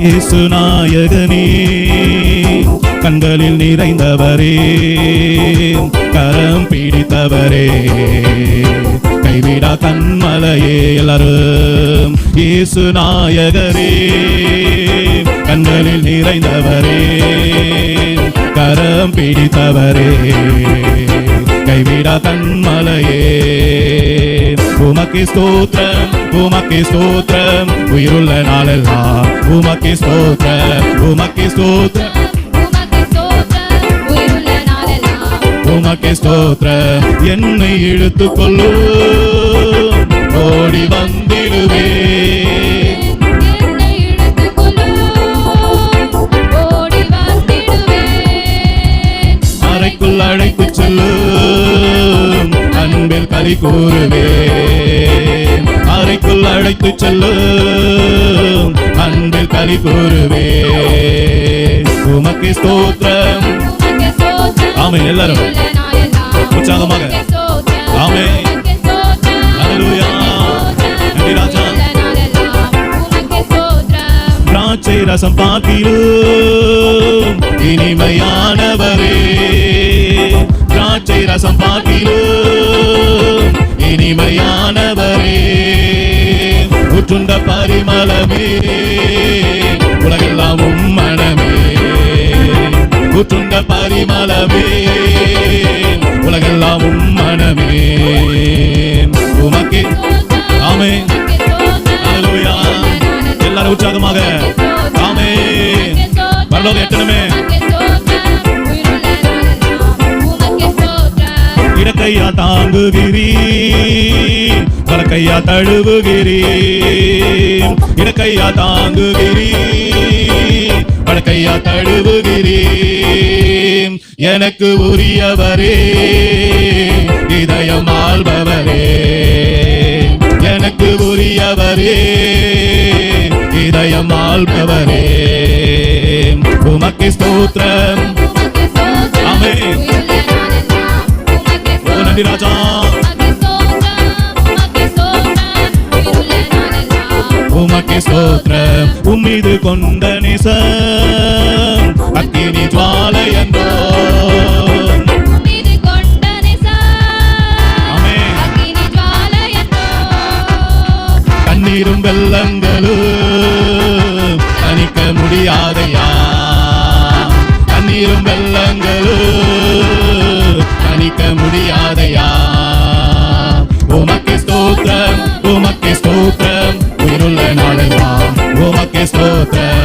இயேசு நாயகனே, கண்களில் நிறைந்தவரே, கரம் பிடித்தவரே, கைவிடா கண்மலையே. எல்லாரும் இயேசு நாயகரே, கண்களில் நிறைந்தவரே, கரம் பிடித்தவரே, கைவிடா கண்மலையே. உமக்கு ஸ்தோத்திரம், உமக்கு ஸ்தோத்திரம், உயிருள்ள நாளெல்லாம் உமக்கு ஸ்தோத்திரம், உமக்கு ஸ்தோத்திரம், உமக்கு ஸ்தோத்திரம். என்னை இழுத்துக் கொள்ளும், ஓடி வந்திடுவே, அறைக்குள் அழைத்து செல்லும், அன்பில் களி கூறுவேன், அறைக்குள் அழைத்து செல்லும், அன்பில் களி கூறுவேன். உமக்கு ஸ்தோத்திரம். ஆமென். எல்லாரும் உற்சாகமாக ஆமென். ஹல்லேலூயா. நன்றி ராஜா. திராட்சை ரசம் பார்க்கிலும் இனிமையானவரே, திராட்சை ரசம் பார்க்கிலும் இனிமையானவரே, ஊற்றுண்ட பரிமளமே, உலகெல்லாம் மனமே, ஊற்றுண்ட பரிமளமே, உலகெல்லாம் மனமே. உமக்கு ஆமென். ஹல்லேலூயா. எல்லாரும் உற்சாகமாக ஆமென். பரலோகம் எட்டணுமே. இடக்கையா தாங்குகிறீர், வலக்கையா தழுவுகிறீர், இடக்கையா தாங்குகிறீர், வலக்கையா தழுவுகிறீர். எனக்கு உரியவரே, இதயம் ஆள்பவரே, எனக்கு உரியவரே, இதயம் ஆள்பவரே. உமக்கு ஸ்தோத்திரம். ஆமென். ஓ நன்றி ராஜா. உமக்கு ஸ்தோத்திரம். உம்மீது கொண்ட நேசம் அக்கினி ஜுவாலை என்றோ, கண்ணீரும் வெள்ளங்களும் தணிக்க முடியாதையா, கண்ணீரும் வெள்ளங்களும் தணிக்க முடியாதையா. உமக்கு ஸ்தோத்திரம், உமக்கு ஸ்தோத்திரம், உயிருள்ள நாளெல்லாம் உமக்கு ஸ்தோத்திரம்.